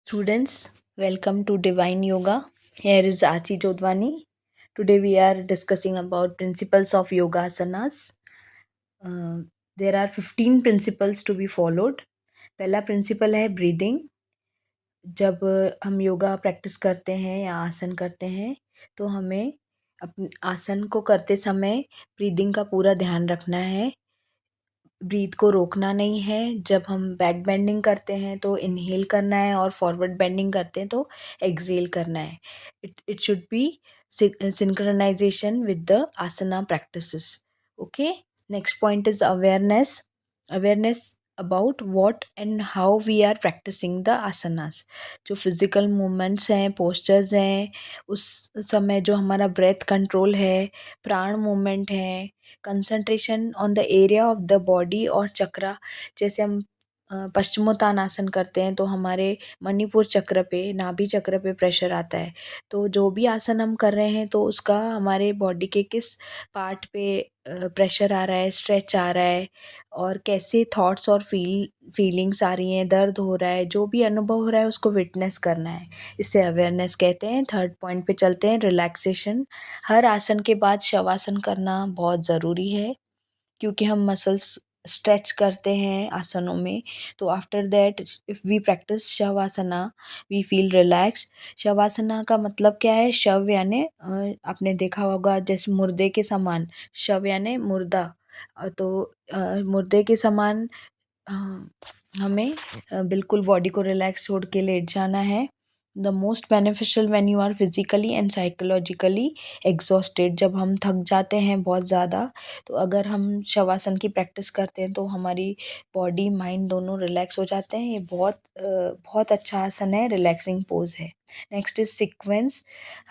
Students, welcome to Divine Yoga. Here is Achi Jodwani. Today we are discussing about principles of yoga asanas. Uh, there are 15 principles to be followed. पहला principal है breathing. जब हम yoga practice करते हैं या आसन करते हैं तो हमें अपने आसन को करते समय ब्रीदिंग का पूरा ध्यान रखना है. ब्रीथ को रोकना नहीं है. जब हम बैक बेंडिंग करते हैं तो इनहेल करना है और फॉरवर्ड बेंडिंग करते हैं तो एक्सहेल करना है. It should be synchronization with the asana practices. Okay. Next point is awareness. Awareness about what and how we are practicing the asanas. जो फिजिकल मूवमेंट्स हैं, पोस्चर्स हैं, उस समय जो हमारा ब्रेथ कंट्रोल है, प्राण मूवमेंट है, concentration on the area of the body और चक्रा. जैसे हम पश्चिमोत्तानासन करते हैं तो हमारे मणिपुर चक्र पे, नाभि चक्र पे प्रेशर आता है. तो जो भी आसन हम कर रहे हैं तो उसका हमारे बॉडी के किस पार्ट पे प्रेशर आ रहा है, स्ट्रेच आ रहा है और कैसे थॉट्स और फीलिंग्स आ रही हैं, दर्द हो रहा है, जो भी अनुभव हो रहा है उसको विटनेस करना है. इसे अवेयरनेस कहते हैं. थर्ड पॉइंट पे चलते हैं, रिलैक्सेशन. हर आसन के बाद शवासन करना बहुत ज़रूरी है क्योंकि हम मसल्स स्ट्रेच करते हैं आसनों में. तो after that if we practice shavasana we feel relax. Shavasana का मतलब क्या है? शव यानी आपने देखा होगा जैसे मुर्दे के समान. शव यानी मुर्दा. तो मुर्दे के समान अ, हमें बिल्कुल बॉडी को रिलैक्स छोड़ के लेट जाना है. The most beneficial when you are physically and psychologically exhausted. जब हम थक जाते हैं बहुत ज़्यादा तो अगर हम शवासन की प्रैक्टिस करते हैं तो हमारी बॉडी माइंड दोनों रिलैक्स हो जाते हैं. ये बहुत अच्छा आसन है, रिलैक्सिंग पोज है. Next is sequence.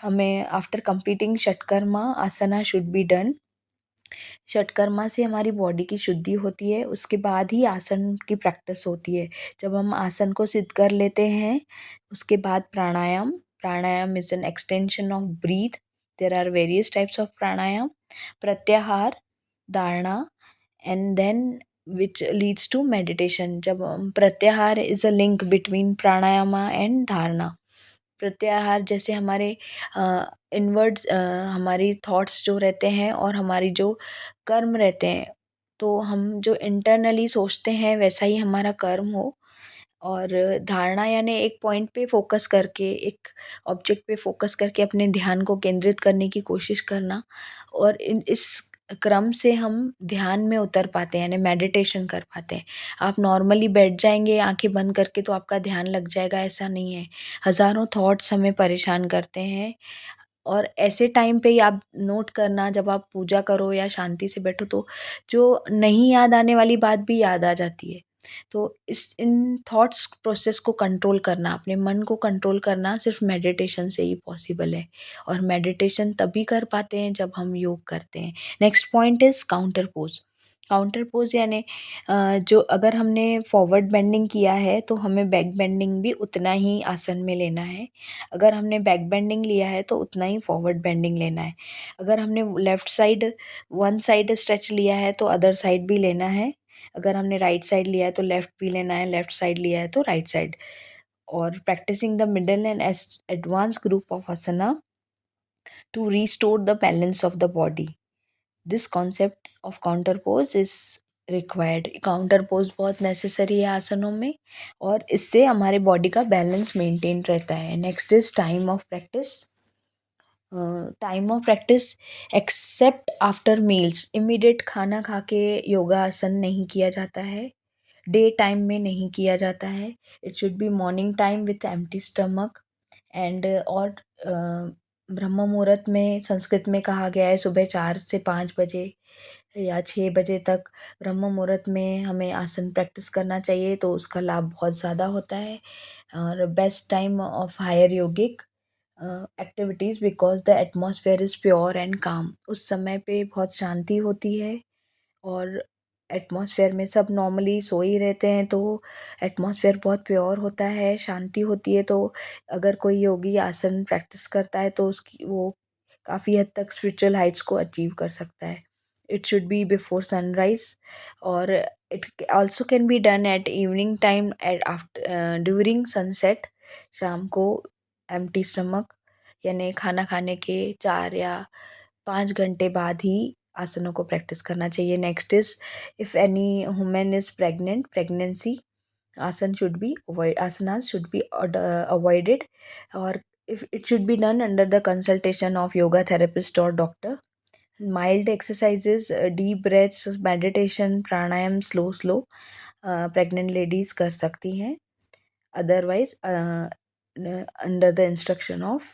हमें after completing shatkarma asana should be done. Shatkarma से हमारी बॉडी की शुद्धि होती है, उसके बाद ही आसन की प्रैक्टिस होती है. जब हम आसन को सिद्ध कर लेते हैं उसके बाद pranayama. Pranayama is an extension of breath. There are various types of pranayama. Pratyahara, dharana and then which leads to meditation. जब हम pratyahara is a link between pranayama and dharana. Pratyahara जैसे हमारे इनवर्ड्स हमारी थॉट्स जो रहते हैं और हमारी जो कर्म रहते हैं, तो हम जो इंटरनली सोचते हैं वैसा ही हमारा कर्म हो. और धारणा यानी एक पॉइंट पे फोकस करके, एक ऑब्जेक्ट पे फोकस करके अपने ध्यान को केंद्रित करने की कोशिश करना. और इस क्रम से हम ध्यान में उतर पाते हैं यानी मेडिटेशन कर पाते हैं. आप नॉर्मली बैठ जाएंगे आंखें बंद करके तो आपका ध्यान लग जाएगा, ऐसा नहीं है. हज़ारों थॉट्स हमें परेशान करते हैं और ऐसे टाइम पे ही आप नोट करना, जब आप पूजा करो या शांति से बैठो तो जो नहीं याद आने वाली बात भी याद आ जाती है. तो इस इन थॉट्स प्रोसेस को कंट्रोल करना, अपने मन को कंट्रोल करना सिर्फ मेडिटेशन से ही पॉसिबल है. और मेडिटेशन तभी कर पाते हैं जब हम योग करते हैं. Next point is counter pose. Counter pose यानी जो अगर हमने फॉरवर्ड बेंडिंग किया है तो हमें बैक बेंडिंग भी उतना ही आसन में लेना है. अगर हमने बैक बेंडिंग लिया है तो उतना ही फॉरवर्ड बेंडिंग लेना है. अगर हमने left side one side stretch लिया है तो अदर साइड भी लेना है. अगर हमने राइट साइड लिया है तो लेफ्ट भी लेना है, लेफ्ट साइड लिया है तो राइट साइड. और practising the middle and advance group of asana to restore the balance of the body. This concept of counter pose is required. Counter pose बहुत नेसेसरी है आसनों में और इससे हमारे बॉडी का बैलेंस मेंटेन रहता है. Next is time of practice. Time of practice except after meals. Immediate खाना खा के योगा आसन नहीं किया जाता है, डे टाइम में नहीं किया जाता है. It should B morning time with empty stomach. And और ब्रह्म मुहूर्त में संस्कृत में कहा गया है सुबह 4 से 5 बजे या 6 बजे तक ब्रह्म मुहूर्त में हमें आसन प्रैक्टिस करना चाहिए, तो उसका लाभ बहुत ज़्यादा होता है. और best time of higher yogic activities because the atmosphere is pure and calm. उस समय पे बहुत शांति होती है और एटमॉस्फेयर में सब नॉर्मली सो ही रहते हैं तो एटमॉस्फेयर बहुत प्योर होता है, शांति होती है. तो अगर कोई योगी आसन प्रैक्टिस करता है तो उसकी वो काफ़ी हद तक स्पिरिचुअल हाइट्स को अचीव कर सकता है. It should be before sunrise और it also can be done at evening time at after during sunset. शाम को एम्प्टी स्टमक यानी खाना खाने के 4 या 5 घंटे बाद ही आसनों को प्रैक्टिस करना चाहिए। Next is if any woman is pregnant, pregnancy asanas should be avoided, or if it should be done under the consultation of yoga therapist or doctor. Mild exercises, deep breaths, meditation, pranayam, slow pregnant ladies कर सकती हैं, otherwise under the instruction of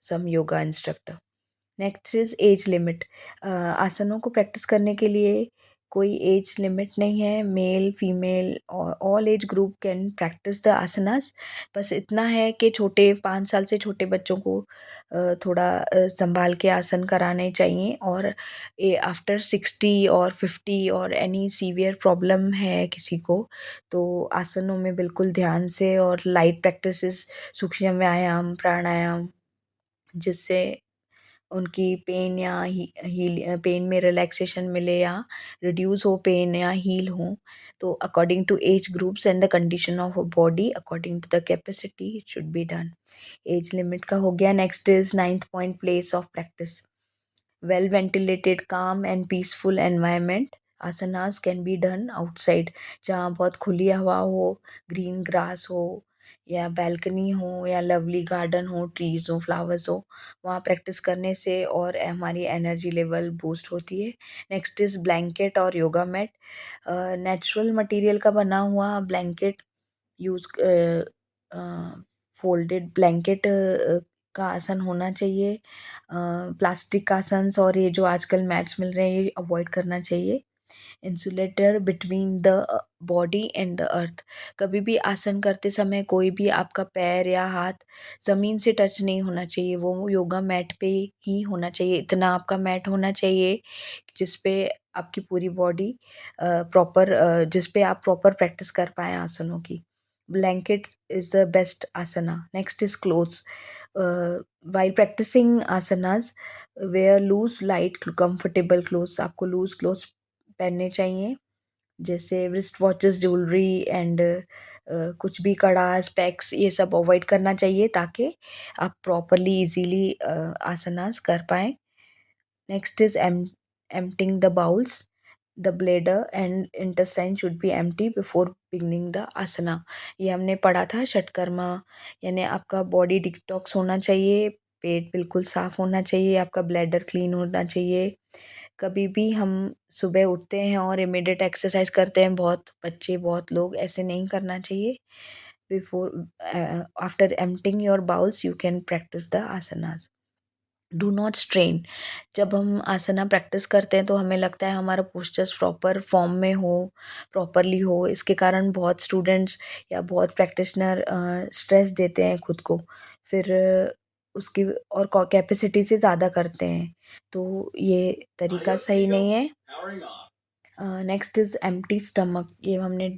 some yoga instructor. Next is age limit. आसनों को practice करने के लिए कोई as limit नहीं है। Male female all age group can practice the asanas. बस इतना है कि छोटे 5 साल से छोटे बच्चों को थोड़ा संभाल के आसन कराने चाहिए, और आफ्टर 60 और 50 और एनी सीवियर प्रॉब्लम है किसी को, तो आसनों में बिल्कुल ध्यान से और लाइट प्रैक्टिसेस, सूक्ष्म व्यायाम, प्राणायाम, जिससे उनकी पेन या हील पेन में रिलैक्सेशन मिले या रिड्यूस हो पेन या हील हो। तो according to age groups and the condition of body, according to the capacity it should be done. Age limit का हो गया। Next is 9th point, place of practice. Well ventilated, calm and peaceful environment. Asanas can be done outside, जहाँ बहुत खुली हवा हो, green grass हो, या बैल्कनी हो, या लवली गार्डन हो, ट्रीज हो, फ्लावर्स हो, वहाँ प्रैक्टिस करने से और हमारी एनर्जी लेवल बूस्ट होती है। नेक्स्ट इज़ ब्लैंकेट और योगा मैट। नेचुरल मटेरियल का बना हुआ ब्लैंकेट यूज़, फोल्डेड ब्लैंकेट का आसन होना चाहिए। प्लास्टिक का आसन्स और ये जो आजकल मैट्स मिल रहे हैं ये अवॉइड करना चाहिए। Insulator between the body and the earth. कभी भी आसन करते समय कोई भी आपका पैर या हाथ ज़मीन से टच नहीं होना चाहिए, वो योगा मैट पे ही होना चाहिए। इतना आपका मैट होना चाहिए जिस पे आपकी पूरी बॉडी प्रॉपर जिस पे आप प्रॉपर प्रैक्टिस कर पाएँ आसनों की। Blanket is the best asana. Next is clothes. While practising asanas wear loose light comfortable clothes. आपको लूज क्लोथ्स पहनने चाहिए, जैसे रिस्ट वॉचेस, ज्वेलरी एंड कुछ भी कड़ा, स्पेक्स, ये सब अवॉइड करना चाहिए ताकि आप प्रॉपरली इजीली आसनास कर पाएँ। Next is emptying the bowels. The bladder and intestine should be empty before beginning the asana. ये हमने पढ़ा था षटकर्मा, यानी आपका बॉडी डिटॉक्स होना चाहिए, पेट बिल्कुल साफ होना चाहिए, आपका ब्लैडर क्लीन होना चाहिए। कभी भी हम सुबह उठते हैं और इमीडिएट एक्सरसाइज करते हैं, बहुत बच्चे, बहुत लोग, ऐसे नहीं करना चाहिए। Before after emptying your bowls you can practice the asanas. Do not strain. जब हम आसना प्रैक्टिस करते हैं तो हमें लगता है हमारा पोस्चर्स प्रॉपर फॉर्म में हो, प्रॉपरली हो। इसके कारण बहुत स्टूडेंट्स या बहुत प्रैक्टिशनर स्ट्रेस देते हैं खुद को, फिर उसकी और कैपेसिटी से ज़्यादा करते हैं, तो ये तरीका सही नहीं है। Next is empty stomach. ये हमने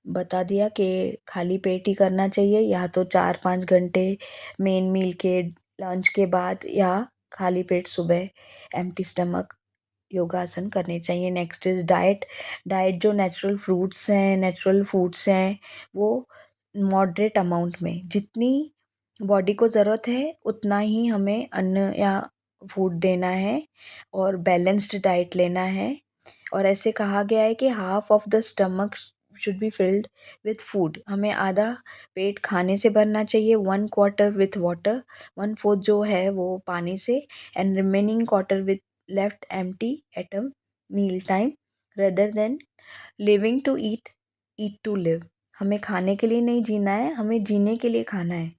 बता दिया कि खाली पेट ही करना चाहिए, या तो 4-5 घंटे मेन मील के लंच के बाद, या खाली पेट सुबह एम्प्टी स्टमक योगासन करने चाहिए। Next is diet. डाइट जो नेचुरल फ्रूट्स हैं, नेचुरल फूड्स हैं, वो मॉडरेट अमाउंट में, जितनी बॉडी को ज़रूरत है उतना ही हमें अन्न या फूड देना है, और बैलेंस्ड डाइट लेना है। और ऐसे कहा गया है कि half of the stomach should be filled with food. हमें आधा पेट खाने से भरना चाहिए, 1/4 विथ वाटर, 1/4 जो है वो पानी से, and remaining quarter with left empty at a meal time, rather than living to eat, eat to live. हमें खाने के लिए नहीं जीना है, हमें जीने के लिए खाना है।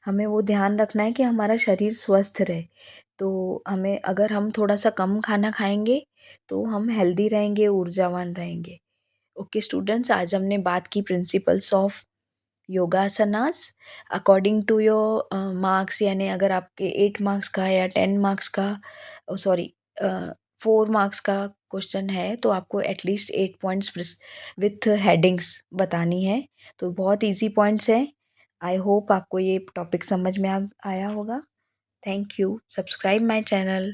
हमें वो ध्यान रखना है कि हमारा शरीर स्वस्थ रहे। तो हमें, अगर हम थोड़ा सा कम खाना खाएंगे तो हम हेल्दी रहेंगे, ऊर्जावान रहेंगे। ओके स्टूडेंट्स, आज हमने बात की principles of yogasanas according to your marks, यानी अगर आपके 8 मार्क्स का या 10 मार्क्स का, सॉरी 4 मार्क्स का क्वेश्चन है, तो आपको एटलीस्ट 8 पॉइंट्स विथ हेडिंग्स बतानी है। तो बहुत इजी पॉइंट्स हैं। आई होप आपको ये टॉपिक समझ में आया होगा। Thank you. Subscribe my channel.